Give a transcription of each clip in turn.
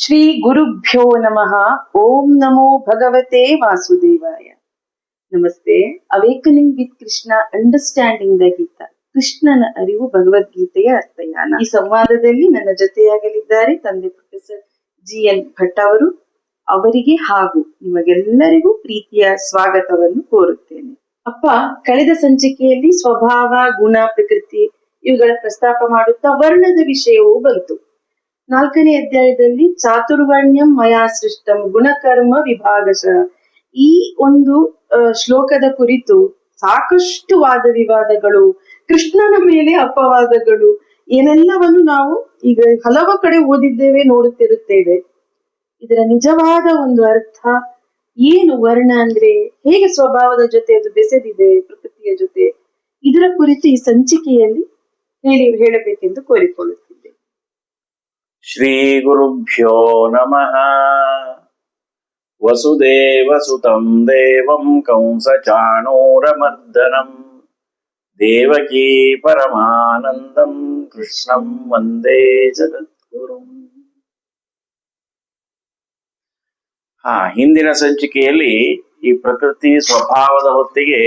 ಶ್ರೀ ಗುರುಭ್ಯೋ ನಮಃ. ಓಂ ನಮೋ ಭಗವತೆ ವಾಸುದೇವಾಯ. ನಮಸ್ತೆ. Awakening with Krishna, understanding the Gita. ಕೃಷ್ಣನ ಅರಿವು, ಭಗವದ್ಗೀತೆಯ ಅರ್ಥಯಾನ. ಈ ಸಂವಾದದಲ್ಲಿ ನನ್ನ ಜೊತೆಯಾಗಲಿದ್ದಾರೆ ತಂದೆ ಪ್ರೊಫೆಸರ್ GN ಭಟ್ ಅವರು. ಅವರಿಗೆ ಹಾಗೂ ನಿಮಗೆಲ್ಲರಿಗೂ ಪ್ರೀತಿಯ ಸ್ವಾಗತವನ್ನು ಕೋರುತ್ತೇನೆ. ಅಪ್ಪ, ಕಳೆದ ಸಂಚಿಕೆಯಲ್ಲಿ ಸ್ವಭಾವ, ಗುಣ, ಪ್ರಕೃತಿ ಇವುಗಳ ಪ್ರಸ್ತಾಪ ಮಾಡುತ್ತಾ ವರ್ಣದ ವಿಷಯವೂ ಬಂತು. 4ನೇ ಅಧ್ಯಾಯದಲ್ಲಿ ಚಾತುರ್ವರ್ಣ್ಯಂ ಮಯಾ ಸೃಷ್ಟಂ ಗುಣಕರ್ಮ ವಿಭಾಗಶಃ, ಈ ಒಂದು ಶ್ಲೋಕದ ಕುರಿತು ಸಾಕಷ್ಟು ವಾದ ವಿವಾದಗಳು, ಕೃಷ್ಣನ ಮೇಲೆ ಅಪವಾದಗಳು, ಏನೆಲ್ಲವನ್ನು ನಾವು ಈಗ ಹಲವು ಕಡೆ ಓದಿದ್ದೇವೆ, ನೋಡುತ್ತಿರುತ್ತೇವೆ. ಇದರ ನಿಜವಾದ ಒಂದು ಅರ್ಥ ಏನು, ವರ್ಣ ಅಂದ್ರೆ ಹೇಗೆ ಸ್ವಭಾವದ ಜೊತೆ ಅದು ಬೆಸೆದಿದೆ ಪ್ರಕೃತಿಯ ಜೊತೆ, ಇದರ ಕುರಿತು ಈ ಸಂಚಿಕೆಯಲ್ಲಿ ಹೇಳಬೇಕೆಂದು ಕೋರಿಕೊಳ್ಳುತ್ತಿದ್ದೆ. ಶ್ರೀ ಗುರುಭ್ಯೋ ನಮಃ. ವಸುದೇವ ಸುತಂ ದೇವಂ ಕಂಸ ಚಾಣೂರಮರ್ದನಂ ದೇವಕೀ ಪರಮಾನಂದಂ ಕೃಷ್ಣಂ ವಂದೇ ಜಗದ್ಗುರುಂ. ಹಿಂದಿನ ಸಂಚಿಕೆಯಲ್ಲಿ ಈ ಪ್ರಕೃತಿ ಸ್ವಭಾವದ ಹೊತ್ತಿಗೆ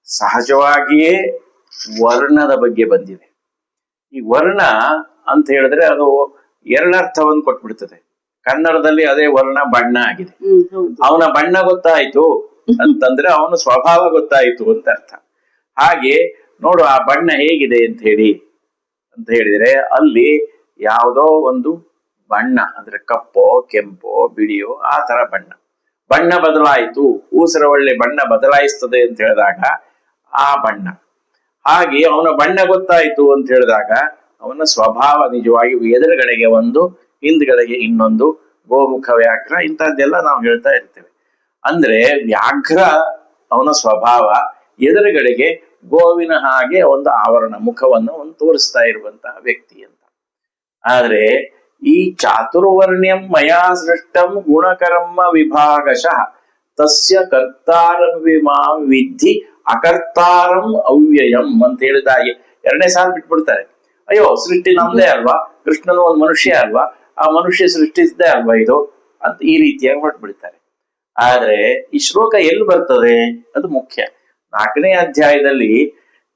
ಸಹಜವಾಗಿಯೇ ವರ್ಣದ ಬಗ್ಗೆ ಬಂದಿದೆ. ಈ ವರ್ಣ ಅಂತ ಹೇಳಿದ್ರೆ ಅದು ಎರಡರ್ಥವನ್ನು ಕೊಟ್ಬಿಡ್ತದೆ. ಕನ್ನಡದಲ್ಲಿ ಅದೇ ವರ್ಣ ಬಣ್ಣ ಆಗಿದೆ. ಅವನ ಬಣ್ಣ ಗೊತ್ತಾಯ್ತು ಅಂತಂದ್ರೆ ಅವನ ಸ್ವಭಾವ ಗೊತ್ತಾಯ್ತು ಅಂತ ಅರ್ಥ. ಹಾಗೆ ನೋಡು ಆ ಬಣ್ಣ ಹೇಗಿದೆ ಅಂತ ಹೇಳಿದ್ರೆ ಅಲ್ಲಿ ಯಾವುದೋ ಒಂದು ಬಣ್ಣ ಅಂದ್ರೆ ಕಪ್ಪೋ ಕೆಂಪೋ ಬಿಳಿಯೋ ಆ ತರ ಬಣ್ಣ ಬದಲಾಯಿತು. ಊಸರ ಒಳ್ಳೆ ಬಣ್ಣ ಬದಲಾಯಿಸ್ತದೆ ಅಂತ ಹೇಳಿದಾಗ ಆ ಬಣ್ಣ. ಹಾಗೆ ಅವನ ಬಣ್ಣ ಗೊತ್ತಾಯ್ತು ಅಂತ ಹೇಳಿದಾಗ ಅವನ ಸ್ವಭಾವ ನಿಜವಾಗಿ ಎದುರುಗಡೆಗೆ ಒಂದು, ಹಿಂದ್ಗಡೆಗೆ ಇನ್ನೊಂದು, ಗೋಮುಖ ವ್ಯಾಘ್ರ ಇಂಥದ್ದೆಲ್ಲ ನಾವು ಹೇಳ್ತಾ ಇರ್ತೇವೆ. ಅಂದ್ರೆ ವ್ಯಾಘ್ರ ಅವನ ಸ್ವಭಾವ, ಎದುರುಗಡೆಗೆ ಗೋವಿನ ಹಾಗೆ ಒಂದು ಆವರಣ, ಮುಖವನ್ನು ಒಂದು ತೋರಿಸ್ತಾ ಇರುವಂತಹ ವ್ಯಕ್ತಿ ಅಂತ. ಆದ್ರೆ ಈ ಚಾತುರ್ವರ್ಣ್ಯಂ ಮಯಾ ಸೃಷ್ಟಂ ಗುಣಕರ್ಮ ವಿಭಾಗಶಃ ತಸ್ಯ ಕರ್ತಾರಂ ವಿಧಿ ಅಕರ್ತಾರಂ ಅವ್ಯಯಂ ಅಂತ ಹೇಳಿದಾಗೆ 2ನೇ ಸಾಲು ಬಿಟ್ಬಿಡ್ತಾರೆ. ಅಯ್ಯೋ, ಸೃಷ್ಟಿ ನಮ್ದೇ ಅಲ್ವಾ, ಕೃಷ್ಣನು ಒಂದು ಮನುಷ್ಯ ಅಲ್ವಾ, ಆ ಮನುಷ್ಯ ಸೃಷ್ಟಿಸಿದ್ದೇ ಅಲ್ವಾ ಇದು ಅಂತ ಈ ರೀತಿಯಾಗಿ ಹೊರಟ್ಬಿಡ್ತಾರೆ. ಆದ್ರೆ ಈ ಶ್ಲೋಕ ಎಲ್ಲಿ ಬರ್ತದೆ ಅದು ಮುಖ್ಯ. 4ನೇ ಅಧ್ಯಾಯದಲ್ಲಿ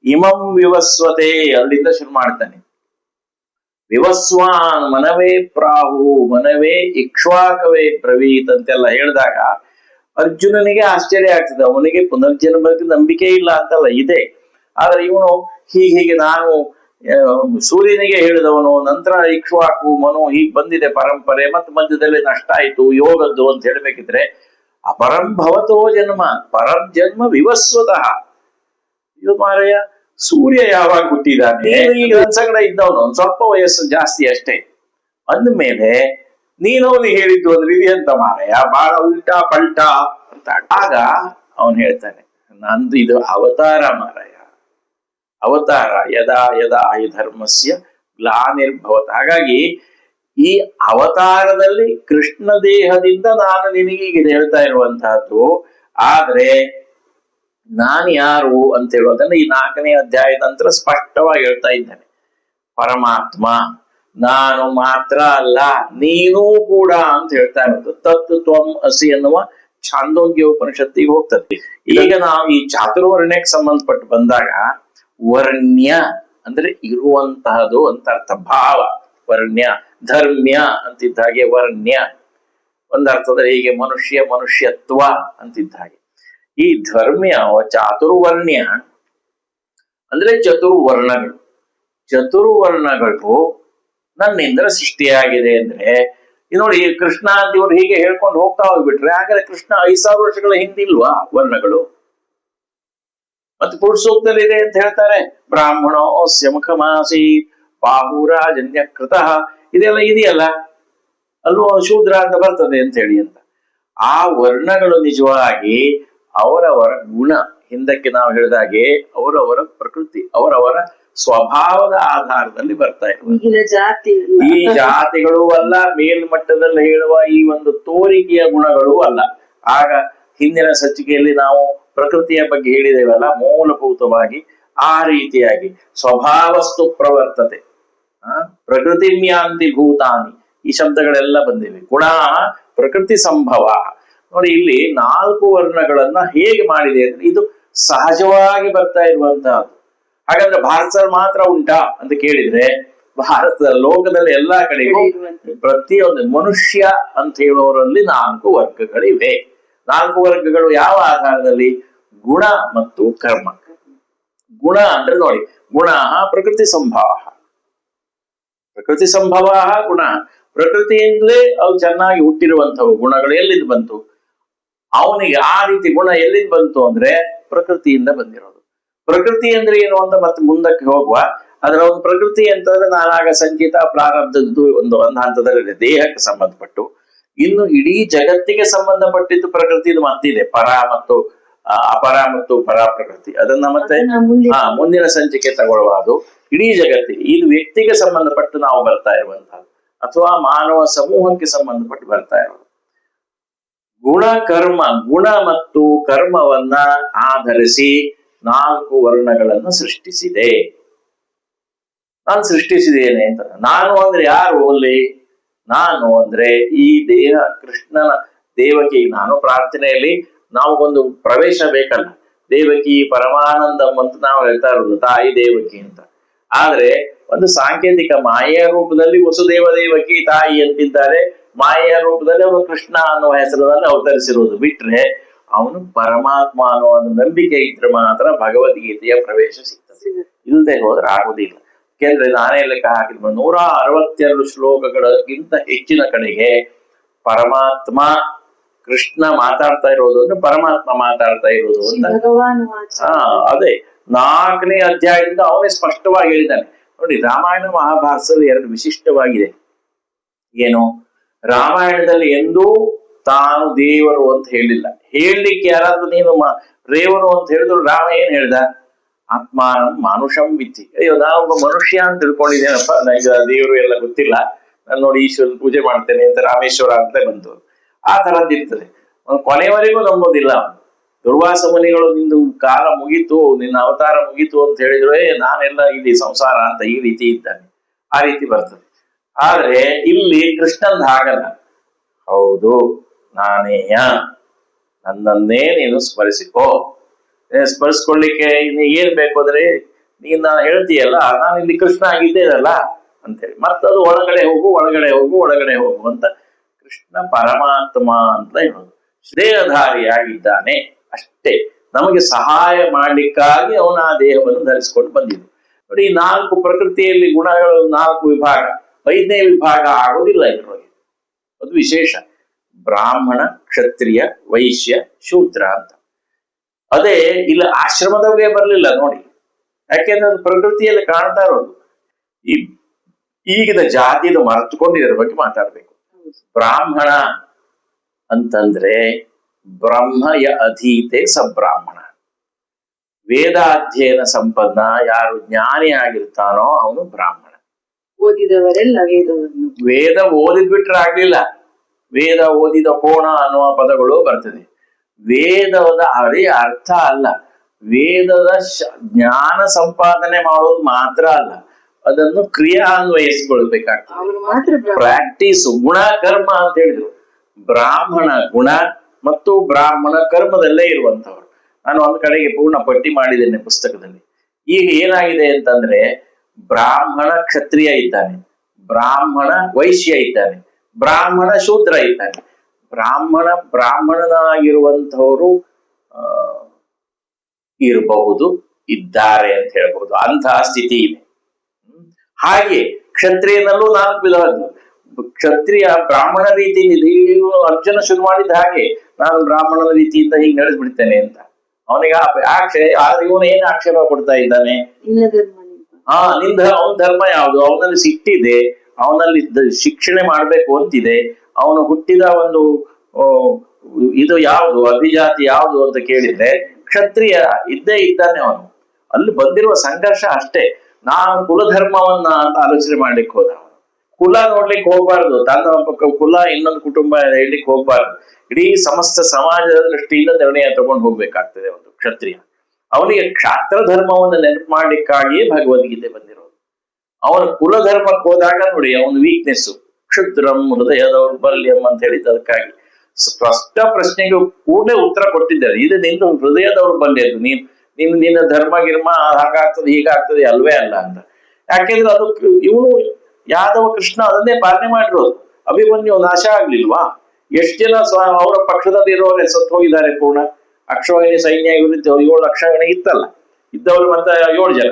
ಇಮಂ ವಿವಸ್ವತೆ ಅಲ್ಲಿಂದ ಶುರು ಮಾಡ್ತಾನೆ. ವಿವಸ್ವಾನ್ ಮನವೇ ಪ್ರಾಹು ಮನವೇ ಇಕ್ಷ್ವಾಕವೇ ಬ್ರವೀತ್ ಅಂತೆಲ್ಲ ಹೇಳಿದಾಗ ಅರ್ಜುನನಿಗೆ ಆಶ್ಚರ್ಯ ಆಗ್ತದೆ. ಅವನಿಗೆ ಪುನರ್ಜನ್ಮಕ್ಕೆ ನಂಬಿಕೆ ಇಲ್ಲ ಅಂತಲ್ಲ, ಇದೆ. ಆದ್ರೆ ಇವನು ಹೀಗೆ ನಾನು ಸೂರ್ಯನಿಗೆ ಹೇಳಿದವನು, ನಂತರ ಇಕ್ಷ್ವಾಕು ಮನು, ಹೀಗೆ ಬಂದಿದೆ ಪರಂಪರೆ, ಮತ್ತು ಮಧ್ಯದಲ್ಲಿ ನಷ್ಟ ಆಯ್ತು ಯೋಗದ್ದು ಅಂತ ಹೇಳ್ಬೇಕಿದ್ರೆ ಅಪರಂ ಭವತೋ ಜನ್ಮ ಪರಜನ್ಮ ವಿವಸ್ವತಃ. ಇದು ಮಾರಯ್ಯ, ಸೂರ್ಯ ಯಾವಾಗ ಹುಟ್ಟಿದಾನೆ, ಈಗ ಸಂಗಡ ಇದ್ದವನು ಒಂದ್ ಸ್ವಲ್ಪ ವಯಸ್ಸು ಜಾಸ್ತಿ ಅಷ್ಟೇ ಅಂದ್ಮೇಲೆ ನೀನವನು ಹೇಳಿದ್ದು ಒಂದು ವಿಧಿ ಅಂತ ಮಾರಯ್ಯ, ಬಹಳ ಉಲ್ಟಾ ಪಲ್ಟಾ ಅಂತ. ಆಗ ಅವನು ಹೇಳ್ತಾನೆ, ನಂದು ಇದು ಅವತಾರ ಮಾರಯ್ಯ, ಅವತಾರ. ಯದಾ ಯದಾ ಹಿ ಧರ್ಮಸ್ಯ ಗ್ಲಾನಿರ್ಭವತ್. ಹಾಗಾಗಿ ಈ ಅವತಾರದಲ್ಲಿ ಕೃಷ್ಣ ದೇಹದಿಂದ ನಾನು ನಿನಗೆ ಈಗ ಹೇಳ್ತಾ ಇರುವಂತಹದ್ದು. ಆದ್ರೆ ನಾನು ಯಾರು ಅಂತ ಹೇಳೋದನ್ನ ಈ 4ನೇ ಅಧ್ಯಾಯದ ನಂತರ ಸ್ಪಷ್ಟವಾಗಿ ಹೇಳ್ತಾ ಇದ್ದಾನೆ. ಪರಮಾತ್ಮ ನಾನು ಮಾತ್ರ ಅಲ್ಲ, ನೀನೂ ಕೂಡ ಅಂತ ಹೇಳ್ತಾ ಇರೋದು. ತತ್ ತ್ವಂ ಅಸಿ ಎನ್ನುವ ಛಾಂದೋಗ್ಯ ಉಪನಿಷತ್ತಿಗೆ ಹೋಗ್ತದೆ. ಈಗ ನಾವು ಈ ಚಾತುರ್ವರ್ಣ್ಯಕ್ಕೆ ಸಂಬಂಧಪಟ್ಟು ಬಂದಾಗ ವರ್ಣ್ಯ ಅಂದ್ರೆ ಇರುವಂತಹದು ಅಂತ ಅರ್ಥ. ಭಾವ ವರ್ಣ್ಯ, ಧರ್ಮ್ಯ ಅಂತಿದ್ದ ಹಾಗೆ ವರ್ಣ್ಯ ಒಂದರ್ಥದಲ್ಲಿ ಹೀಗೆ ಮನುಷ್ಯತ್ವ ಅಂತಿದ್ದ ಹಾಗೆ. ಈ ಧರ್ಮ್ಯ ಚಾತುರ್ವರ್ಣ್ಯ ಅಂದ್ರೆ ಚತುರ್ವರ್ಣಗಳು ನನ್ನಿಂದ ಸೃಷ್ಟಿಯಾಗಿದೆ ಅಂದ್ರೆ ನೋಡಿ, ಕೃಷ್ಣ ಅಂತ ಇವ್ರು ಹೀಗೆ ಹೇಳ್ಕೊಂಡು ಹೋಗ್ತಾ ಹೋಗ್ಬಿಟ್ರೆ ಹಾಗಾದ್ರೆ ಕೃಷ್ಣ 5,000 ವರ್ಷಗಳ ಹಿಂದಿಲ್ವಾ ವರ್ಣಗಳು? ಮತ್ತೆ ಪುರುಷೋಕ್ತದಲ್ಲಿ ಇದೆ ಅಂತ ಹೇಳ್ತಾರೆ. ಬ್ರಾಹ್ಮಣೋಸ್ಯ ಮುಖಮಾಸೀತ್ ಬಾಹುರಾಜನ್ಯ ಕೃತಃ, ಇದೆಲ್ಲ ಇದೆಯಲ್ಲ, ಅಲ್ಲೂ ಶೂದ್ರ ಅಂತ ಬರ್ತದೆ ಅಂತ ಹೇಳಿ ಅಂತ. ಆ ವರ್ಣಗಳು ನಿಜವಾಗಿ ಅವರವರ ಗುಣ, ಹಿಂದಕ್ಕೆ ನಾವು ಹೇಳಿದಾಗೆ ಅವರವರ ಪ್ರಕೃತಿ, ಅವರವರ ಸ್ವಭಾವದ ಆಧಾರದಲ್ಲಿ ಬರ್ತಾ ಇರುವ ಈ ಜಾತಿಗಳು ಅಲ್ಲ, ಮೇಲ್ಮಟ್ಟದಲ್ಲಿ ಹೇಳುವ ಈ ಒಂದು ತೋರಿಕೆಯ ಗುಣಗಳು ಅಲ್ಲ. ಆಗ ಹಿಂದಿನ ಸಂಚಿಕೆಯಲ್ಲಿ ನಾವು ಪ್ರಕೃತಿಯ ಬಗ್ಗೆ ಹೇಳಿದೇವಲ್ಲ, ಮೂಲಭೂತವಾಗಿ ಆ ರೀತಿಯಾಗಿ ಸ್ವಭಾವಸ್ತು ಪ್ರವರ್ತತೆ ಪ್ರಕೃತಿಮ್ಯಾಂತಿ ಭೂತಾನಿ ಈ ಶಬ್ದಗಳೆಲ್ಲ ಬಂದಿವೆ. ಗುಣ ಪ್ರಕೃತಿ ಸಂಭವ. ನೋಡಿ ಇಲ್ಲಿ 4 ವರ್ಣಗಳನ್ನ ಹೇಗೆ ಮಾಡಿದೆ ಅಂದ್ರೆ ಇದು ಸಹಜವಾಗಿ ಬರ್ತಾ ಇರುವಂತಹದ್ದು. ಹಾಗಾದ್ರೆ ಭಾರತದಲ್ಲಿ ಮಾತ್ರ ಉಂಟಾ ಅಂತ ಕೇಳಿದ್ರೆ ಭಾರತದ ಲೋಕದಲ್ಲಿ ಎಲ್ಲಾ ಕಡೆಗೂ ಪ್ರತಿಯೊಂದು ಮನುಷ್ಯ ಅಂತ ಹೇಳುವವರಲ್ಲಿ 4 ವರ್ಗಗಳಿವೆ. 4 ವರ್ಗಗಳು ಯಾವ ಆಧಾರದಲ್ಲಿ? ಗುಣ ಮತ್ತು ಕರ್ಮ. ಗುಣ ಅಂದ್ರೆ ನೋಡಿ, ಗುಣ ಪ್ರಕೃತಿ ಸಂಭವ. ಪ್ರಕೃತಿ ಸಂಭವ ಗುಣ, ಪ್ರಕೃತಿಯಿಂದಲೇ ಅವು ಚೆನ್ನಾಗಿ ಹುಟ್ಟಿರುವಂತವು ಗುಣಗಳು. ಎಲ್ಲಿಂದ ಬಂತು ಅವನಿಗೆ ಆ ರೀತಿ ಗುಣ? ಎಲ್ಲಿಂದ ಬಂತು ಅಂದ್ರೆ ಪ್ರಕೃತಿಯಿಂದ ಬಂದಿರೋದು. ಪ್ರಕೃತಿ ಅಂದ್ರೆ ಏನು ಅಂತ ಮತ್ತೆ ಮುಂದಕ್ಕೆ ಹೋಗುವ. ಅದರ ಒಂದು ಪ್ರಕೃತಿ ಅಂತಂದ್ರೆ ನಾನಾಗ ಸಂಚಿತ ಪ್ರಾರಬ್ಧದ್ದು ಒಂದು ಹಂತದಲ್ಲಿ ದೇಹಕ್ಕೆ ಸಂಬಂಧಪಟ್ಟು, ಇನ್ನು ಇಡೀ ಜಗತ್ತಿಗೆ ಸಂಬಂಧಪಟ್ಟಿದ್ದು ಪ್ರಕೃತಿ ಮತ್ತಿದೆ, ಪರ ಮತ್ತು ಅಪರ ಮತ್ತು ಪರ ಪ್ರಕೃತಿ. ಅದನ್ನ ಮತ್ತೆ ಮುಂದಿನ ಸಂಚಿಕೆ ತಗೊಳ್ಳುವುದು. ಇಡೀ ಜಗತ್ತಿಗೆ, ಇದು ವ್ಯಕ್ತಿಗೆ ಸಂಬಂಧಪಟ್ಟು ನಾವು ಬರ್ತಾ ಇರುವಂತಹದ್ದು ಅಥವಾ ಮಾನವ ಸಮೂಹಕ್ಕೆ ಸಂಬಂಧಪಟ್ಟು ಬರ್ತಾ ಇರೋದು. ಗುಣ ಕರ್ಮ, ಗುಣ ಮತ್ತು ಕರ್ಮವನ್ನ ಆಧರಿಸಿ 4 ವರ್ಣಗಳನ್ನು ಸೃಷ್ಟಿಸಿದೆ. ನಾನು ಸೃಷ್ಟಿಸಿದ್ದೇನೆ ಅಂತ. ನಾನು ಅಂದ್ರೆ ಯಾರು ಅಲ್ಲಿ? ನಾನು ಅಂದ್ರೆ ಈ ದೇಹ, ಕೃಷ್ಣನ ದೇವಕಿ. ನಾನು ಪ್ರಾರ್ಥನೆಯಲ್ಲಿ ನಾವೊಂದು ಪ್ರವೇಶ ಬೇಕಲ್ಲ, ದೇವಕಿ ಪರಮಾನಂದಂ ಅಂತ ನಾವು ಹೇಳ್ತಾ ಇರೋದು, ತಾಯಿ ದೇವಕಿ ಅಂತ. ಆದ್ರೆ ಒಂದು ಸಾಂಕೇತಿಕ ಮಾಯೆಯ ರೂಪದಲ್ಲಿ ವಸುದೇವ ದೇವಕಿ ತಾಯಿ ಅಂತಿದ್ದಾರೆ, ಮಾಯೆಯ ರೂಪದಲ್ಲಿ ಅವನು ಕೃಷ್ಣ ಅನ್ನುವ ಹೆಸರಿನಲ್ಲಿ ಅವತರಿಸಿರುವುದು. ಬಿಟ್ರೆ ಅವನು ಪರಮಾತ್ಮ ಅನ್ನೋ ಒಂದು ನಂಬಿಕೆ ಇದ್ರೆ ಮಾತ್ರ ಭಗವದ್ಗೀತೆಯ ಪ್ರವೇಶ ಸಿಗ್ತದೆ. ಇಲ್ಲದೆ ಹೋದ್ರೆ ಆಗುದಿಲ್ಲ. ಯಾಕೆಂದ್ರೆ ನಾನೇ ಲೆಕ್ಕ ಹಾಕಿದ್ವಿ, 162 ಶ್ಲೋಕಗಳಿಗಿಂತ ಹೆಚ್ಚಿನ ಕಡೆಗೆ ಪರಮಾತ್ಮ ಕೃಷ್ಣ ಮಾತಾಡ್ತಾ ಇರೋದು ಅಂದ್ರೆ ಪರಮಾತ್ಮ ಮಾತಾಡ್ತಾ ಇರೋದು ಅಂತ. ಅದೇ 4ನೇ ಅಧ್ಯಾಯದಿಂದ ಅವನೇ ಸ್ಪಷ್ಟವಾಗಿ ಹೇಳಿದ್ದಾನೆ. ನೋಡಿ, ರಾಮಾಯಣ ಮಹಾಭಾರತದಲ್ಲಿ 2 ವಿಶಿಷ್ಟವಾಗಿದೆ. ಏನು? ರಾಮಾಯಣದಲ್ಲಿ ಎಂದೂ ತಾನು ದೇವರು ಅಂತ ಹೇಳಿಲ್ಲ. ಹೇಳಲಿಕ್ಕೆ ಯಾರಾದ್ರೂ ನೀನು ದೇವರು ಅಂತ ಹೇಳಿದ್ರು ರಾಮ ಏನ್ ಹೇಳ್ದ? ಆತ್ಮಾನಂ ಮಾನುಷಂ ವಿತ್ತಿ. ಅಯ್ಯೋ, ನಾನೊಬ್ಬ ಮನುಷ್ಯ ಅಂತ ತಿಳ್ಕೊಂಡಿದ್ದೇನಪ್ಪ, ನನಗೆ ದೇವರು ಎಲ್ಲ ಗೊತ್ತಿಲ್ಲ, ನಾನು ನೋಡಿ ಈಶ್ವರ ಪೂಜೆ ಮಾಡ್ತೇನೆ ಅಂತ ರಾಮೇಶ್ವರ ಅಂತ ಬಂತು. ಆ ತರದ್ದಿರ್ತದೆ. ಕೊನೆಯವರೆಗೂ ನಂಬೋದಿಲ್ಲ. ದುರ್ವಾಸ ಮುನಿಗಳು ನಿಂದು ಕಾಲ ಮುಗೀತು, ನಿನ್ನ ಅವತಾರ ಮುಗೀತು ಅಂತ ಹೇಳಿದ್ರೆ ನಾನೆಲ್ಲ ಇಲ್ಲಿ ಸಂಸಾರ ಅಂತ ಈ ರೀತಿ ಇದ್ದಾನೆ, ಆ ರೀತಿ ಬರ್ತದೆ. ಆದ್ರೆ ಇಲ್ಲಿ ಕೃಷ್ಣಂದ ಹಾಗಲ್ಲ. ಹೌದು, ನಾನೇಯ, ನನ್ನನ್ನೇ ನೀನು ಸ್ಮರಿಸಿಕೋ. ಸ್ಮರಿಸ್ಕೊಳ್ಳಿಕ್ಕೆ ಏನ್ ಬೇಕು ಅಂದ್ರೆ ನೀನ್ ನಾನು ಹೇಳ್ತೀಯಲ್ಲ, ನಾನು ಇಲ್ಲಿ ಕೃಷ್ಣ ಆಗಿದ್ದೇನಲ್ಲ ಅಂತೇಳಿ ಮತ್ತದು ಒಳಗಡೆ ಹೋಗು ಒಳಗಡೆ ಹೋಗು ಒಳಗಡೆ ಹೋಗು ಅಂತ ಕೃಷ್ಣ ಪರಮಾತ್ಮ ಅಂತ ಹೇಳೋದು. ದೇಹಧಾರಿಯಾಗಿದ್ದಾನೆ ಅಷ್ಟೇ. ನಮಗೆ ಸಹಾಯ ಮಾಡ್ಲಿಕ್ಕಾಗಿ ಅವನ ಆ ದೇಹವನ್ನು ಧರಿಸಿಕೊಂಡು ಬಂದಿದ್ದು. ನೋಡಿ, 4 ಪ್ರಕೃತಿಯಲ್ಲಿ ಗುಣಗಳು 4 ವಿಭಾಗ. 5ನೇ ವಿಭಾಗ ಆಗೋದಿಲ್ಲ ಇದರೊಳಗೆ. ಅದು ವಿಶೇಷ. ಬ್ರಾಹ್ಮಣ, ಕ್ಷತ್ರಿಯ, ವೈಶ್ಯ, ಶೂದ್ರ ಅಂತ. ಅದೇ ಇಲ್ಲಿ ಆಶ್ರಮದವೇ ಬರಲಿಲ್ಲ ನೋಡಿ. ಯಾಕೆಂದ್ರೆ ಅದು ಪ್ರಕೃತಿಯಲ್ಲಿ ಕಾಣ್ತಾ ಇರೋದು. ಈಗಿನ ಜಾತಿಯನ್ನು ಮರೆತುಕೊಂಡಿದ್ದರ ಬಗ್ಗೆ ಮಾತಾಡ್ಬೇಕು. ಬ್ರಾಹ್ಮಣ ಅಂತಂದ್ರೆ ಬ್ರಹ್ಮಯ ಅಧೀತೆ ಸಬ್ರಾಹ್ಮಣ. ವೇದಾಧ್ಯಯನ ಸಂಪನ್ನ, ಯಾರು ಜ್ಞಾನಿ ಆಗಿರ್ತಾನೋ ಅವನು ಬ್ರಾಹ್ಮಣ. ಓದಿದವರೆಲ್ಲ ವೇದವನ್ನು. ವೇದ ಓದಿದ್ಬಿಟ್ರೆ ಆಗ್ಲಿಲ್ಲ. ವೇದ ಓದಿದ ಕೋಣ ಅನ್ನುವ ಪದಗಳು ಬರ್ತದೆ. ವೇದದ ಅದೇ ಅರ್ಥ ಅಲ್ಲ. ವೇದದ ಜ್ಞಾನ ಸಂಪಾದನೆ ಮಾಡೋದು ಮಾತ್ರ ಅಲ್ಲ, ಅದನ್ನು ಕ್ರಿಯಾ ಅನ್ವಯಿಸಿಕೊಳ್ಬೇಕಾಗ್ತದೆ. ಪ್ರಾಕ್ಟೀಸ್. ಗುಣ ಕರ್ಮ ಅಂತ ಹೇಳಿದ್ರು. ಬ್ರಾಹ್ಮಣ ಗುಣ ಮತ್ತು ಬ್ರಾಹ್ಮಣ ಕರ್ಮದಲ್ಲೇ ಇರುವಂತವ್ರು. ನಾನು ಒಂದು ಕಡೆಗೆ ಪೂರ್ಣ ಪಟ್ಟಿ ಮಾಡಿದ್ದೇನೆ ಪುಸ್ತಕದಲ್ಲಿ. ಈಗ ಏನಾಗಿದೆ ಅಂತಂದ್ರೆ, ಬ್ರಾಹ್ಮಣ ಕ್ಷತ್ರಿಯ ಇದ್ದಾನೆ, ಬ್ರಾಹ್ಮಣ ವೈಶ್ಯ ಇದ್ದಾನೆ, ಬ್ರಾಹ್ಮಣ ಶೂದ್ರ ಇದ್ದಾನೆ. ಬ್ರಾಹ್ಮಣನಾಗಿರುವಂತವರು ಇರಬಹುದು, ಇದ್ದಾರೆ ಅಂತ ಹೇಳ್ಬಹುದು. ಅಂತಹ ಸ್ಥಿತಿ ಇದೆ. ಹಾಗೆ ಕ್ಷತ್ರಿಯನಲ್ಲೂ 4 ವಿಧವಾದ್ದು. ಕ್ಷತ್ರಿಯ ಬ್ರಾಹ್ಮಣ ರೀತಿಯಿಂದ ಅರ್ಜುನ ಶುರು ಮಾಡಿದ ಹಾಗೆ, ನಾನು ಬ್ರಾಹ್ಮಣನ ರೀತಿಯಿಂದ ಹೀಗೆ ನಡೆಸ್ಬಿಡ್ತೇನೆ ಅಂತ. ಅವನಿಗೆ ಇವನು ಏನ್ ಆಕ್ಷೇಪ ಕೊಡ್ತಾ ಇದ್ದಾನೆ? ನಿಂದ ಅವನ ಧರ್ಮ ಯಾವುದು? ಅವನಲ್ಲಿ ಸಿಟ್ಟಿದೆ, ಅವನಲ್ಲಿ ಶಿಕ್ಷಣೆ ಮಾಡ್ಬೇಕು ಅಂತಿದೆ, ಅವನು ಹುಟ್ಟಿದ ಒಂದು ಇದು ಯಾವುದು, ಅಭಿಜಾತಿ ಯಾವುದು ಅಂತ ಕೇಳಿದ್ರೆ ಕ್ಷತ್ರಿಯ ಇದ್ದೇ ಇದ್ದಾನೆ ಅವನು. ಅಲ್ಲಿ ಬಂದಿರುವ ಸಂಘರ್ಷ ಅಷ್ಟೇ. ನಾನು ಕುಲಧರ್ಮವನ್ನ ಅಂತ ಆಲೋಚನೆ ಮಾಡ್ಲಿಕ್ಕೆ ಹೋದ. ಕುಲ ನೋಡ್ಲಿಕ್ಕೆ ಹೋಗ್ಬಾರ್ದು, ತನ್ನ ಕುಲ ಇನ್ನೊಂದು ಕುಟುಂಬ ಹೇಳಲಿಕ್ಕೆ ಹೋಗ್ಬಾರ್ದು. ಇಡೀ ಸಮಸ್ತ ಸಮಾಜದ ದೃಷ್ಟಿಯಿಂದ ನಿರ್ಣಯ ತಗೊಂಡು ಹೋಗ್ಬೇಕಾಗ್ತದೆ ಒಂದು ಕ್ಷತ್ರಿಯ. ಅವನಿಗೆ ಕ್ಷಾತ್ರ ಧರ್ಮವನ್ನು ನೆನಪು ಮಾಡ್ಲಿಕ್ಕಾಗಿಯೇ ಭಗವದ್ಗೀತೆ ಬಂದಿರೋದು. ಅವನ ಕುಲಧರ್ಮಕ್ಕೆ ಹೋದಾಗ ನೋಡಿ ಅವನ ವೀಕ್ನೆಸ್. ಕ್ಷುದ್ರಂ ಹೃದಯ ದೌರ್ಬಲ್ಯಂ ಅಂತ ಹೇಳಿದ್ದು ಅದಕ್ಕಾಗಿ. ಸ್ಪಷ್ಟ ಪ್ರಶ್ನೆಗೆ ಕೂಡಲೇ ಉತ್ತರ ಕೊಟ್ಟಿದ್ದಾರೆ. ಇದು ನಿಂದು ಹೃದಯ ದೌರ್ಬಲ್ಯದ್ದು, ನಿನ್ನ ಧರ್ಮ ಗಿರ್ಮ ಹಾಗಾಗ್ತದೆ ಹೀಗಾಗ್ತದೆ ಅಲ್ವೇ ಅಲ್ಲ ಅಂತ. ಯಾಕೆಂದ್ರೆ ಅದು ಇವನು ಯಾದವ ಕೃಷ್ಣ ಅದನ್ನೇ ಪಾಲನೆ ಮಾಡಿರೋದು. ಅಭಿಮನ್ಯು ನಾಶ ಆಗ್ಲಿಲ್ವಾ? ಎಷ್ಟು ಜನ ಅವರ ಪಕ್ಷದಲ್ಲಿ ಇರೋರೆ ಸತ್ತು ಹೋಗಿದ್ದಾರೆ ಪೂರ್ಣ. ಅಕ್ಷೋಹಿಣಿ ಸೈನ್ಯ ವಿರುದ್ಧ 7 ಅಕ್ಷೋಹಿಣಿ ಇತ್ತಲ್ಲ, ಇದ್ದವರು ಮತ್ತೆ 7 ಜನ,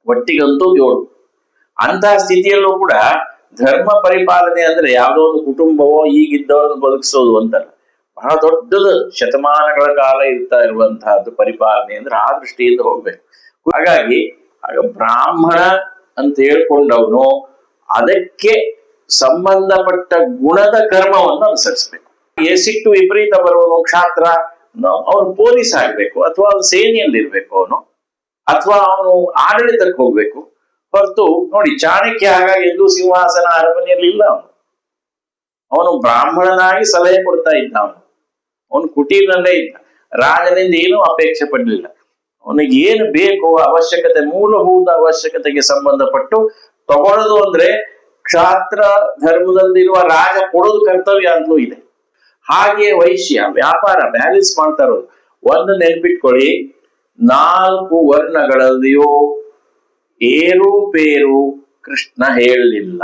ಒಟ್ಟಿಗಂತೂ 7. ಅಂತಹ ಸ್ಥಿತಿಯಲ್ಲೂ ಕೂಡ ಧರ್ಮ ಪರಿಪಾಲನೆ ಅಂದ್ರೆ ಯಾವುದೋ ಒಂದು ಕುಟುಂಬವೋ ಈಗಿದ್ದವರನ್ನು ಬದುಕಿಸೋದು ಅಂತಲ್ಲ, ಬಹಳ ದೊಡ್ಡದು, ಶತಮಾನಗಳ ಕಾಲ ಇರ್ತಾ ಇರುವಂತಹದ್ದು ಪರಿಪಾಲನೆ ಅಂದ್ರೆ ಆ ದೃಷ್ಟಿಯಿಂದ ಹೋಗ್ಬೇಕು. ಹಾಗಾಗಿ ಆಗ ಬ್ರಾಹ್ಮಣ ಅಂತ ಹೇಳ್ಕೊಂಡವನು ಅದಕ್ಕೆ ಸಂಬಂಧಪಟ್ಟ ಗುಣದ ಕರ್ಮವನ್ನು ಅನುಸರಿಸಬೇಕು. ಸಿಟ್ಟು ವಿಪರೀತ ಬರುವನು ಕ್ಷಾತ್ರ, ಅವನು ಪೊಲೀಸ್ ಆಗ್ಬೇಕು, ಅಥವಾ ಅವನು ಸೇನೆಯಲ್ಲಿರ್ಬೇಕು ಅವನು, ಅಥವಾ ಅವನು ಆಡಳಿತಕ್ಕೆ ಹೋಗ್ಬೇಕು. ಹೊರತು ನೋಡಿ ಚಾಣಕ್ಯ ಹಾಗಾಗಿ ಎಂದು ಸಿಂಹಾಸನ ಅರಮನೆಯಲ್ಲಿ ಇಲ್ಲ. ಅವನು ಬ್ರಾಹ್ಮಣನಾಗಿ ಸಲಹೆ ಕೊಡ್ತಾ ಇದ್ದ. ಅವನು ಕುಟೀರನಲ್ಲೇ ಇದ್ದ, ರಾಜನಿಂದ ಏನೂ ಅಪೇಕ್ಷೆ ಪಡಲಿಲ್ಲ. ಅವನಿಗೆ ಏನು ಬೇಕು ಅವಶ್ಯಕತೆ, ಮೂಲಭೂತ ಅವಶ್ಯಕತೆಗೆ ಸಂಬಂಧಪಟ್ಟು ತಗೊಳ್ಳೋದು ಅಂದ್ರೆ ಕ್ಷಾತ್ರ ಧರ್ಮದಲ್ಲಿರುವ ರಾಜ ಕೊಡೋದು ಕರ್ತವ್ಯ ಅಂತಲೂ ಇದೆ. ಹಾಗೆ ವೈಶ್ಯ ವ್ಯಾಪಾರ ಬ್ಯಾಲೆನ್ಸ್ ಮಾಡ್ತಾ ಇರೋದು. ಒಂದು ನೆನ್ಪಿಟ್ಕೊಳ್ಳಿ, 4 ವರ್ಣಗಳಲ್ಲಿಯೂ ಏರುಪೇರು ಕೃಷ್ಣ ಹೇಳಲಿಲ್ಲ.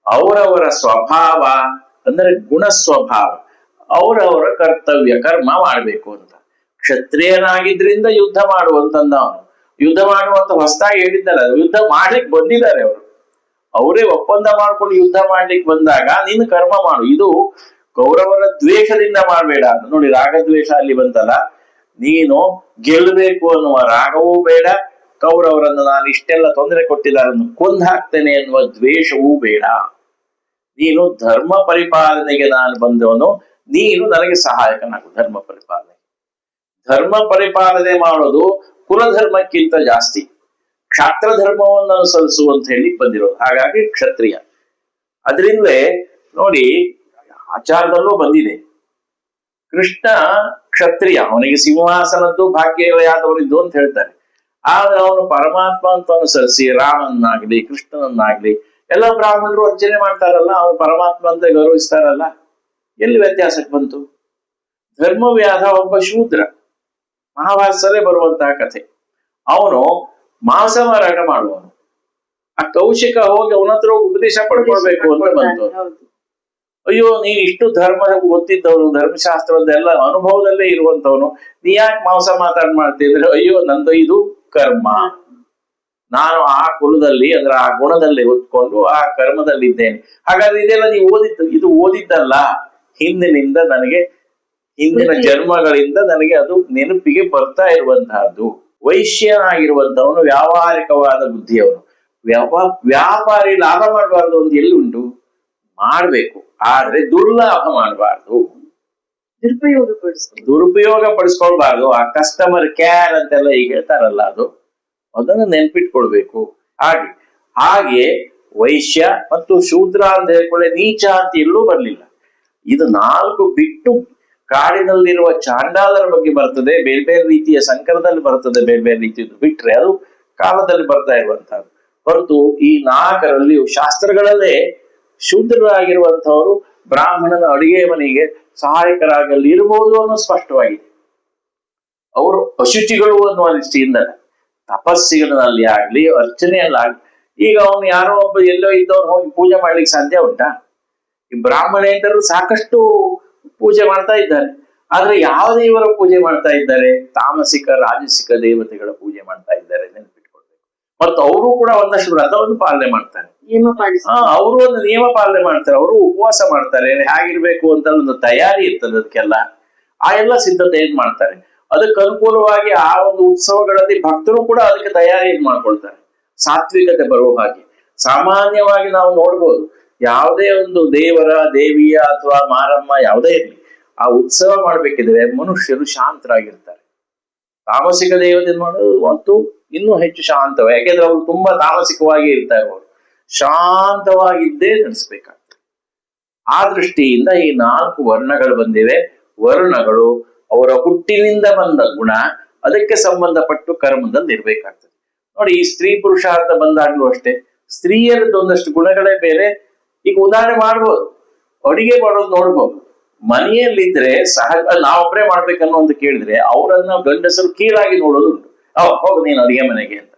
ಅವರವರ ಸ್ವಭಾವ ಅಂದ್ರೆ ಗುಣ ಸ್ವಭಾವ, ಅವರವರ ಕರ್ತವ್ಯ ಕರ್ಮ ಮಾಡ್ಬೇಕು ಅಂತ. ಕ್ಷತ್ರಿಯನಾಗಿದ್ರಿಂದ ಯುದ್ಧ ಮಾಡುವಂತಂದ ಅವನು. ಯುದ್ಧ ಮಾಡುವಂತ ಹೊಸದಾಗಿ ಹೇಳಿದ್ದಾರೆ, ಯುದ್ಧ ಮಾಡ್ಲಿಕ್ಕೆ ಬಂದಿದ್ದಾರೆ ಅವರು. ಅವರೇ ಒಪ್ಪಂದ ಮಾಡ್ಕೊಂಡು ಯುದ್ಧ ಮಾಡ್ಲಿಕ್ಕೆ ಬಂದಾಗ ನೀನು ಕರ್ಮ ಮಾಡು. ಇದು ಕೌರವರ ದ್ವೇಷದಿಂದ ಮಾಡಬೇಡ ಅಂತ. ನೋಡಿ ರಾಗದ್ವೇಷ ಅಲ್ಲಿ ಬಂತಲ್ಲ, ನೀನು ಗೆಲ್ಲಬೇಕು ಅನ್ನುವ ರಾಗವೂ ಬೇಡ, ಕೌರವರನ್ನು ನಾನು ಇಷ್ಟೆಲ್ಲ ತೊಂದರೆ ಕೊಟ್ಟಿದ್ದಾರನ್ನು ಕೊಂದು ಹಾಕ್ತೇನೆ ಎನ್ನುವ ದ್ವೇಷವೂ ಬೇಡ. ನೀನು ಧರ್ಮ ಪರಿಪಾಲನೆಗೆ ನಾನು ಬಂದವನು, ನೀನು ನನಗೆ ಸಹಾಯಕನಾಗು. ಧರ್ಮ ಪರಿಪಾಲನೆ ಮಾಡೋದು ಕುಲಧರ್ಮಕ್ಕಿಂತ ಜಾಸ್ತಿ ಕ್ಷಾತ್ರ ಧರ್ಮವನ್ನು ಅನುಸರಿಸುವಂತ ಹೇಳಿ ಬಂದಿರೋದು. ಹಾಗಾಗಿ ಕ್ಷತ್ರಿಯ. ಅದರಿಂದಲೇ ನೋಡಿ ಆಚಾರದಲ್ಲೂ ಬಂದಿದೆ, ಕೃಷ್ಣ ಕ್ಷತ್ರಿಯ, ಅವನಿಗೆ ಸಿಂಹಾಸನದ್ದು ಭಾಗ್ಯಯಾದವರಿದ್ದು ಅಂತ ಹೇಳ್ತಾರೆ. ಆದ್ರೆ ಅವನು ಪರಮಾತ್ಮ ಅಂತ ಅನುಸರಿಸಿ ರಾಮನಾಗ್ಲಿ ಕೃಷ್ಣನನ್ನಾಗ್ಲಿ ಎಲ್ಲ ಬ್ರಾಹ್ಮಣರು ಅರ್ಚನೆ ಮಾಡ್ತಾರಲ್ಲ, ಅವನು ಪರಮಾತ್ಮ ಅಂತ ಗೌರವಿಸ್ತಾರಲ್ಲ, ಎಲ್ಲಿ ವ್ಯತ್ಯಾಸಕ್ಕೆ ಬಂತು? ಧರ್ಮವ್ಯಾಧ ಒಬ್ಬ ಶೂದ್ರ, ಮಹಾಭಾರತದಲ್ಲೇ ಬರುವಂತಹ ಕಥೆ. ಅವನು ಮಾಂಸ ಮಾರಾಟ ಮಾಡುವವನು. ಆ ಕೌಶಿಕ ಹೋಗಿ ಅವನ ಹತ್ರ ಉಪದೇಶ ಪಡ್ಕೊಳ್ಬೇಕು ಅಂತ ಬಂತು. ಅಯ್ಯೋ, ನೀನ್ ಇಷ್ಟು ಧರ್ಮ ಗೊತ್ತಿದ್ದವನು, ಧರ್ಮಶಾಸ್ತ್ರದ್ದೆಲ್ಲ ಅನುಭವದಲ್ಲೇ ಇರುವಂತವನು, ನೀ ಯಾಕೆ ಮಾಂಸ ಮಾಡ್ತಿದ್ರೆ? ಅಯ್ಯೋ, ನಂದು ಇದು ಕರ್ಮ, ನಾನು ಆ ಕುಲದಲ್ಲಿ ಅಂದ್ರೆ ಆ ಗುಣದಲ್ಲಿ ಹೊತ್ಕೊಂಡು ಆ ಕರ್ಮದಲ್ಲಿ ಇದ್ದೇನೆ. ಹಾಗಾದ್ರೆ ಇದೆಲ್ಲ ನೀವು ಇದು ಓದಿದ್ದಲ್ಲ, ಹಿಂದಿನಿಂದ ನನಗೆ, ಹಿಂದಿನ ಜನ್ಮಗಳಿಂದ ನನಗೆ ಅದು ನೆನಪಿಗೆ ಬರ್ತಾ ಇರುವಂತಹದ್ದು. ವೈಶ್ಯನಾಗಿರುವಂತವನು ವ್ಯಾವಹಾರಿಕವಾದ ಬುದ್ಧಿಯವನು. ವ್ಯಾಪಾರಿ ಲಾಭ ಮಾಡಬಾರ್ದು ಅಂತ ಎಲ್ಲಿ ಉಂಟು? ಮಾಡ್ಬೇಕು, ಆದ್ರೆ ದುರ್ಲಾಭ ಮಾಡಬಾರ್ದು, ದುರುಪಯೋಗ ಪಡಿಸ್ಕೊಳ್ಬಾರ್ದು. ಆ ಕಸ್ಟಮರ್ ಕೇರ್ ಅಂತೆಲ್ಲ ಈಗ ಹೇಳ್ತಾರಲ್ಲ, ಅದನ್ನು ನೆನ್ಪಿಟ್ಕೊಳ್ಬೇಕು. ಹಾಗೆ ವೈಶ್ಯ ಮತ್ತು ಶೂದ್ರ ಅಂತ ಹೇಳ್ಕೊಳ್ಳೆ ನೀಚ ಅಂತ ಎಲ್ಲೂ ಬರ್ಲಿಲ್ಲ. ಇದು 4 ಬಿಟ್ಟು ಕಾಡಿನಲ್ಲಿರುವ ಚಾಂಡಾಲರ ಬಗ್ಗೆ ಬರ್ತದೆ, ಬೇರೆ ಬೇರೆ ರೀತಿಯ ಸಂಕರದಲ್ಲಿ ಬರ್ತದೆ, ಬೇರೆ ಬೇರೆ ರೀತಿಯದ್ದು ಬಿಟ್ರೆ ಅದು ಕಾಲದಲ್ಲಿ ಬರ್ತಾ ಇರುವಂತಹದ್ದು. ಹೊರತು ಈ 4ರಲ್ಲಿ ಶಾಸ್ತ್ರಗಳಲ್ಲೇ ಶೂದ್ರರಾಗಿರುವಂತಹವರು ಬ್ರಾಹ್ಮಣನ ಅಡಿಗೆ ಮನೆಗೆ ಸಹಾಯಕರಾಗಲ್ಲಿ ಇರಬಹುದು ಅನ್ನೋ ಸ್ಪಷ್ಟವಾಗಿದೆ. ಅವರು ಅಶುಚಿಗಳು ಅನ್ನುವ ದೃಷ್ಟಿಯಿಂದ ತಪಸ್ಸಿಗಳಲ್ಲಿ ಆಗ್ಲಿ ಅರ್ಚನೆಯಲ್ಲಾಗ್ಲಿ, ಈಗ ಅವನು ಯಾರೋ ಒಬ್ಬ ಎಲ್ಲೋ ಇದ್ದವನು ಹೋಗಿ ಪೂಜೆ ಮಾಡ್ಲಿಕ್ಕೆ ಸಾಧ್ಯ ಉಂಟಾ? ಈ ಬ್ರಾಹ್ಮಣೇತರರು ಸಾಕಷ್ಟು ಪೂಜೆ ಮಾಡ್ತಾ ಇದ್ದಾರೆ, ಆದ್ರೆ ಯಾವ ದೇವರ ಪೂಜೆ ಮಾಡ್ತಾ ಇದ್ದಾರೆ? ತಾಮಸಿಕ ರಾಜಸಿಕ ದೇವತೆಗಳ ಪೂಜೆ ಮಾಡ್ತಾ ಇದ್ದಾರೆ, ನೆನಪಿಟ್ಕೊಳ್ಬೇಕು. ಮತ್ತು ಅವರು ಕೂಡ ಒಂದಷ್ಟು ವ್ರತವನ್ನು ಪಾಲನೆ ಮಾಡ್ತಾರೆ, ಅವರು ಒಂದು ನಿಯಮ ಪಾಲನೆ ಮಾಡ್ತಾರೆ, ಅವರು ಉಪವಾಸ ಮಾಡ್ತಾರೆ, ಹೇಗಿರ್ಬೇಕು ಅಂತ ಒಂದು ತಯಾರಿ ಇರ್ತದೆ ಅದಕ್ಕೆಲ್ಲ. ಆ ಎಲ್ಲ ಸಿದ್ಧತೆ ಏನ್ ಮಾಡ್ತಾರೆ, ಅದಕ್ಕೆ ಅನುಕೂಲವಾಗಿ ಆ ಒಂದು ಉತ್ಸವಗಳಲ್ಲಿ ಭಕ್ತರು ಕೂಡ ಅದಕ್ಕೆ ತಯಾರಿ ಮಾಡ್ಕೊಳ್ತಾರೆ, ಸಾತ್ವಿಕತೆ ಬರುವ ಹಾಗೆ. ಸಾಮಾನ್ಯವಾಗಿ ನಾವು ನೋಡ್ಬೋದು, ಯಾವುದೇ ಒಂದು ದೇವರ ದೇವಿಯ ಅಥವಾ ಮಾರಮ್ಮ ಯಾವುದೇ ಇರಲಿ, ಆ ಉತ್ಸವ ಮಾಡ್ಬೇಕಿದ್ರೆ ಮನುಷ್ಯರು ಶಾಂತರಾಗಿರ್ತಾರೆ. ತಾಮಸಿಕ ದೇವತೆ ಮಾಡೋದು ಮತ್ತು ಇನ್ನೂ ಹೆಚ್ಚು ಶಾಂತವ, ಯಾಕೆಂದ್ರೆ ಅವರು ತುಂಬಾ ತಾಮಸಿಕವಾಗಿ ಇರ್ತಾರೆ. ಅವರು ಶಾಂತವಾಗಿದ್ದೇ ನಡೆಸ್ಬೇಕಾಗ್ತದೆ. ಆ ದೃಷ್ಟಿಯಿಂದ ಈ 4 ವರ್ಣಗಳು ಬಂದಿವೆ. ವರ್ಣಗಳು ಅವರ ಹುಟ್ಟಿನಿಂದ ಬಂದ ಗುಣ, ಅದಕ್ಕೆ ಸಂಬಂಧಪಟ್ಟು ಕರ್ಮದಲ್ಲಿ ಇರ್ಬೇಕಾಗ್ತದೆ. ನೋಡಿ, ಈ ಸ್ತ್ರೀ ಪುರುಷಾರ್ಥ ಬಂದಾಗ್ಲೂ ಅಷ್ಟೇ, ಸ್ತ್ರೀಯರದ್ದು ಒಂದಷ್ಟು ಗುಣಗಳೇ ಬೇರೆ, ಈಗ ಉದಾಹರಣೆ ಮಾಡ್ಬೋದು, ಅಡಿಗೆ ಮಾಡೋದು ನೋಡ್ಬೋದು. ಮನೆಯಲ್ಲಿದ್ರೆ ಸಹಜ ನಾವೊಬ್ಬರೇ ಮಾಡ್ಬೇಕನ್ನೋ ಅಂತ ಕೇಳಿದ್ರೆ ಅವರನ್ನ ಗಂಡಸರು ಕೀಳಾಗಿ ನೋಡೋದು ಉಂಟು. ಹೋಗ್ ನೀನು ಅಡಿಗೆ ಮನೆಗೆ ಅಂತ.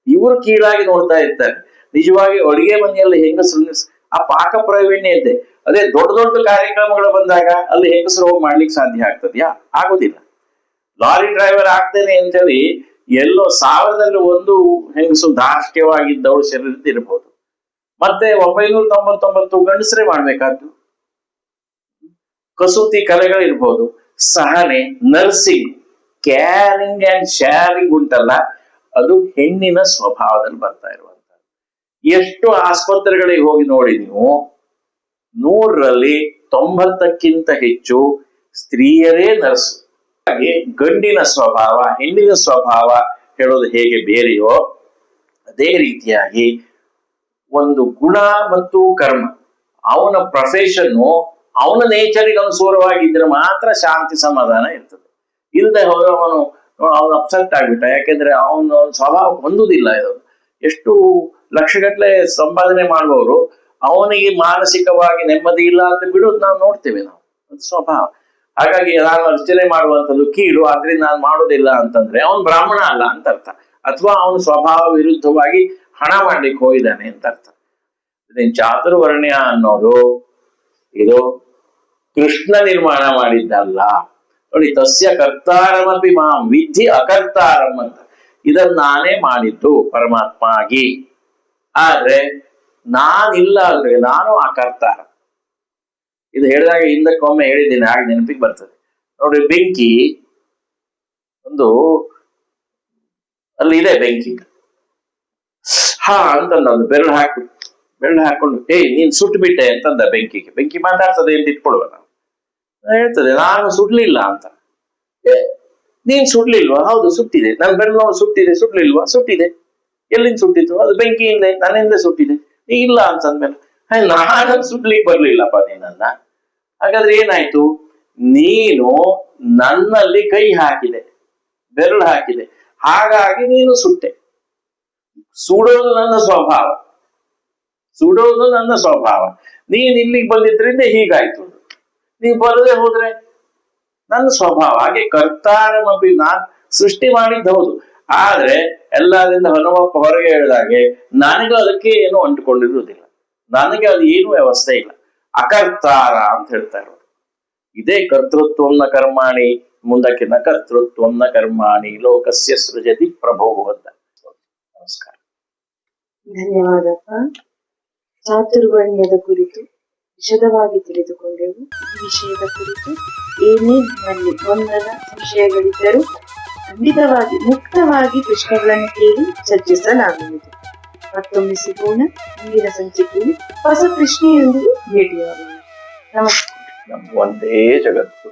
ಇವರು ಕೀಳಾಗಿ ನೋಡ್ತಾ ಇರ್ತಾರೆ. ನಿಜವಾಗಿ ಅಡಿಗೆ ಮನೆಯಲ್ಲಿ ಹೆಂಗಸರು ಆ ಪಾಕ ಪ್ರಾವೀಣ್ಯ ಇದೆ. ಅದೇ ದೊಡ್ಡ ದೊಡ್ಡ ಕಾರ್ಯಕ್ರಮಗಳು ಬಂದಾಗ ಅಲ್ಲಿ ಹೆಂಗಸರು ಹೋಗಿ ಮಾಡ್ಲಿಕ್ಕೆ ಸಾಧ್ಯ ಆಗ್ತದ್ಯಾ? ಆಗೋದಿಲ್ಲ. ಲಾರಿ ಡ್ರೈವರ್ ಆಗ್ತೇನೆ ಅಂತೇಳಿ ಎಲ್ಲೋ 1000ರಲ್ಲಿ ಹೆಂಗಸು ಧಾರ್ಷ್ಟ್ಯವಾಗಿದ್ದವಳು ಶರೀರದಿರ್ಬೋದು. ಮತ್ತೆ 999 ಗಂಡಸರೇ ಮಾಡ್ಬೇಕಾದ್ದು. ಕಸೂತಿ ಕಲೆಗಳಿರ್ಬೋದು, ಸಹನೆ, ನರ್ಸಿಂಗ್, ಕ್ಯಾರಿಂಗ್ ಅಂಡ್ ಶೇರಿಂಗ್ ಉಂಟಲ್ಲ, ಅದು ಹೆಣ್ಣಿನ ಸ್ವಭಾವದಲ್ಲಿ ಬರ್ತಾ ಇರುವಂತ. ಎಷ್ಟು ಆಸ್ಪತ್ರೆಗಳಿಗೆ ಹೋಗಿ ನೋಡಿ ನೀವು, 100ರಲ್ಲಿ 90ಕ್ಕಿಂತ ಹೆಚ್ಚು ಸ್ತ್ರೀಯರೇ ನರ್ಸು. ಹಾಗೆ ಗಂಡಿನ ಸ್ವಭಾವ, ಹೆಣ್ಣಿನ ಸ್ವಭಾವ ಹೇಳೋದು ಹೇಗೆ ಬೇರೆಯೋ ಅದೇ ರೀತಿಯಾಗಿ ಒಂದು ಗುಣ ಮತ್ತು ಕರ್ಮ, ಅವನ ಪ್ರೊಫೆಷನ್ನು ಅವನ ನೇಚರಿಗೆ ಅನುಸಾರವಾಗಿದ್ರೆ ಮಾತ್ರ ಶಾಂತಿ ಸಮಾಧಾನ ಇರ್ತದೆ. ಇಲ್ಲದೆ ಹೋದ್ರೆ ಅವನು ಅಪ್ಸೆಟ್ ಆಗ್ಬಿಟ್ಟ, ಯಾಕೆಂದ್ರೆ ಅವನ ಸ್ವಭಾವ ಹೊಂದುದಿಲ್ಲ. ಇದು ಎಷ್ಟು ಲಕ್ಷಗಟ್ಟಲೆ ಸಂಪಾದನೆ ಮಾಡುವವರು ಅವನಿಗೆ ಮಾನಸಿಕವಾಗಿ ನೆಮ್ಮದಿ ಇಲ್ಲ ಅಂತ ಬಿಡೋದು ನಾವು ನೋಡ್ತೇವೆ. ಅದು ಸ್ವಭಾವ. ಹಾಗಾಗಿ ನಾನು ಅರ್ಚನೆ ಮಾಡುವಂಥದ್ದು ಕೀಳು, ಆದ್ರಿಂದ ನಾನು ಮಾಡೋದಿಲ್ಲ ಅಂತಂದ್ರೆ ಅವನು ಬ್ರಾಹ್ಮಣ ಅಲ್ಲ ಅಂತ ಅರ್ಥ, ಅಥವಾ ಅವನ ಸ್ವಭಾವ ವಿರುದ್ಧವಾಗಿ ಹಣ ಮಾಡ್ಲಿಕ್ಕೆ ಹೋಗಿದ್ದಾನೆ ಅಂತ ಅರ್ಥ. ಚಾತುರ್ವರ್ಣ್ಯ ಅನ್ನೋದು ಇದು ಕೃಷ್ಣ ನಿರ್ಮಾಣ ಮಾಡಿದ್ದಲ್ಲ. ನೋಡಿ, ತಸ್ಯ ಕರ್ತಾರಮಪಿ ಮಾಂ ವಿಧಿ ಅಕರ್ತಾರಂ ಅಂತ. ಇದನ್ನ ನಾನೇ ಮಾಡಿದ್ದು ಪರಮಾತ್ಮ ಆಗಿ. ಆದ್ರೆ ನಾನಿಲ್ಲ ಅಂದ್ರೆ ನಾನು ಅಕರ್ತಾರ. ಇದು ಹೇಳಿದಾಗ ಹಿಂದಕ್ಕೊಮ್ಮೆ ಹೇಳಿದ್ದೀನಿ, ಆಗ ನೆನಪಿಗೆ ಬರ್ತದೆ. ನೋಡಿ, ಬೆಂಕಿ ಅಲ್ಲಿ ಇದೆ ಬೆಂಕಿ. ಅಂತಂದ ಬೆರಳು ಹಾಕೊಂಡು ನೀನ್ ಸುಟ್ಟು ಬಿಟ್ಟೆ ಅಂತಂದ ಬೆಂಕಿಗೆ. ಬೆಂಕಿ ಮಾತಾಡ್ತದೆ ಅಂತ ಇಟ್ಕೊಳ್ವ ನಾವು. ಹೇಳ್ತದೆ ನಾನು ಸುಡ್ಲಿಲ್ಲ ಅಂತ. ನೀನ್ ಸುಡ್ಲಿಲ್ವಾ? ಹೌದು ಸುಟ್ಟಿದೆ. ನನ್ನ ಬೆರಳು ಸುಡ್ಲಿಲ್ವಾ? ಸುಟ್ಟಿದೆ. ಎಲ್ಲಿಂದ ಸುಟ್ಟಿತ್ತು? ಅದು ಬೆಂಕಿಯಿಂದ, ನನ್ನಿಂದ ಸುಟ್ಟಿದೆ. ಇಲ್ಲ ಅಂತಂದ್ಮೇಲೆ ನಾನು ಸುಡ್ಲಿಕ್ಕೆ ಬರ್ಲಿಲ್ಲಪ್ಪ ನೀನನ್ನ. ಹಾಗಾದ್ರೆ ಏನಾಯ್ತು? ನೀನು ನನ್ನಲ್ಲಿ ಕೈ ಹಾಕಿದೆ, ಬೆರಳು ಹಾಕಿದೆ, ಹಾಗಾಗಿ ನೀನು ಸುಟ್ಟೆ. ಸುಡೋದು ನನ್ನ ಸ್ವಭಾವ. ನೀನ್ ಇಲ್ಲಿಗೆ ಬಂದಿದ್ರಿಂದ ಹೀಗಾಯ್ತು. ನೀವ್ ಬರದೆ ಹೋದ್ರೆ ನನ್ನ ಸ್ವಭಾವ. ಹಾಗೆ ಕರ್ತಾರಮಪಿ, ನಾನ್ ಸೃಷ್ಟಿ ಮಾಡಿದ್ದು ಹೌದು, ಆದ್ರೆ ಎಲ್ಲರಿಂದ ಹನುಮಪ್ಪ ಹೊರಗೆ ಹೇಳಿದಾಗೆ ನನಗೆ ಅದಕ್ಕೆ ಏನು ಅಂಟುಕೊಂಡಿರುವುದಿಲ್ಲ, ನನಗೆ ಅದು ಏನು ವ್ಯವಸ್ಥೆ ಇಲ್ಲ. ಅಕರ್ತಾರ ಅಂತ ಹೇಳ್ತಾ ಇರೋದು ಇದೇ. ಕರ್ತೃತ್ವಂನ ಕರ್ಮಾಣಿ, ಮುಂದಕ್ಕಿನ ಕರ್ತೃತ್ವಂನ ಕರ್ಮಾಣಿ ಲೋಕಸ್ಯ ಸೃಜತಿ ಪ್ರಭೋ ಅಂತ. ನಮಸ್ಕಾರ. ಧನ್ಯವಾದಪ್ಪ. ಚಾತುರ್ವರ್ಣ್ಯದ ಕುರಿತು ವಿಶದವಾಗಿ ತಿಳಿದುಕೊಂಡೆವು. ಈ ವಿಷಯದ ಕುರಿತು ಏನೇ ನಿಮ್ಮಲ್ಲಿ ಗೊಂದಲ ಸಂಶಯಗಳಿದ್ದರೂ ಖಂಡಿತವಾಗಿ ಮುಕ್ತವಾಗಿ ಪ್ರಶ್ನೆಗಳನ್ನು ಕೇಳಿ ಚರ್ಚಿಸಲಾಗುವುದು. ಮತ್ತೊಮ್ಮೆ ಸಿಗೋಣ ಮುಂದಿನ ಸಂಚಿಕೆಯಲ್ಲಿ ಹೊಸ ಪ್ರಶ್ನೆಯೊಂದಿಗೆ ಭೇಟಿಯಾಗೋಣ. ನಮಸ್ಕಾರ. ಒಂದೇ ಜಗತ್ತು.